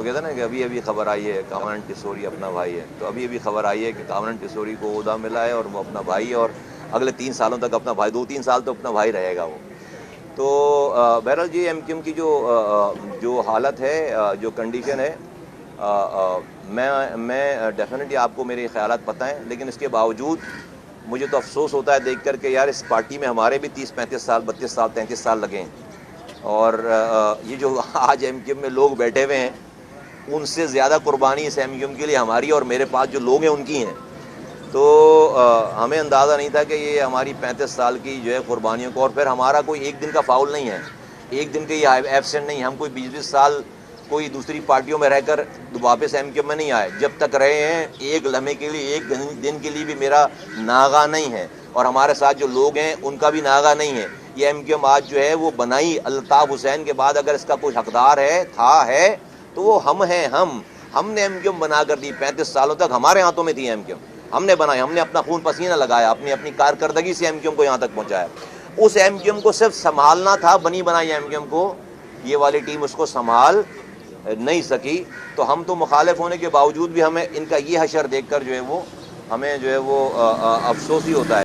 वो कहते हैं ना कि अभी अभी खबर आई है कामरान टिसोरी अपना भाई है, तो अभी अभी खबर आई है कि कामरान टिसोरी को ओहदा मिला है और वो अपना भाई है और अगले 3 सालों तक अपना भाई, 2-3 साल तो अपना भाई रहेगा वो। तो बहरहाल जी एमक्यूएम की जो हालत है, जो कंडीशन है, मैं डेफिनेटली आपको मेरे ख्यालात पता हैं, लेकिन इसके बावजूद मुझे तो अफसोस होता है देख कर के यार इस पार्टी में हमारे भी 30-35 साल, 32 साल, 33 साल लगे हैं और ये जो आज एमक्यूएम में लोग बैठे हुए हैं उनसे ज़्यादा कुर्बानी इस एमक्यूएम के लिए हमारी और मेरे पास जो लोग हैं उनकी हैं। तो हमें अंदाज़ा नहीं था कि ये हमारी 35 साल की जो है कुर्बानियों को, और फिर हमारा कोई एक दिन का फाउल नहीं है, एक दिन के ये एब्सेंट नहीं, हम कोई 20-20 साल कोई दूसरी पार्टियों में रहकर वापस एमक्यूएम में नहीं आए। जब तक रहे हैं एक लम्हे के लिए, एक दिन के लिए भी मेरा नागा नहीं है और हमारे साथ जो लोग हैं उनका भी नागा नहीं है। ये एमक्यूएम आज जो है वो बनाई अल्ताफ़ हुसैन के बाद, अगर इसका कोई हकदार है तो वो हम हैं। हमने एमक्यूएम बना कर दी, 35 सालों तक हमारे हाथों में थी एमक्यूएम, हमने बनाई, हमने अपना खून पसीना लगाया, अपनी कारकर्दगी से एमक्यूएम को यहाँ तक पहुँचाया। उस एमक्यूएम को सिर्फ संभालना था, बनी बनाई एमक्यूएम को ये वाली टीम उसको संभाल नहीं सकी। तो हम तो मुखालिफ होने के बावजूद भी हमें इनका ये हशर देख कर जो है वो हमें जो है वो अफसोस ही होता है।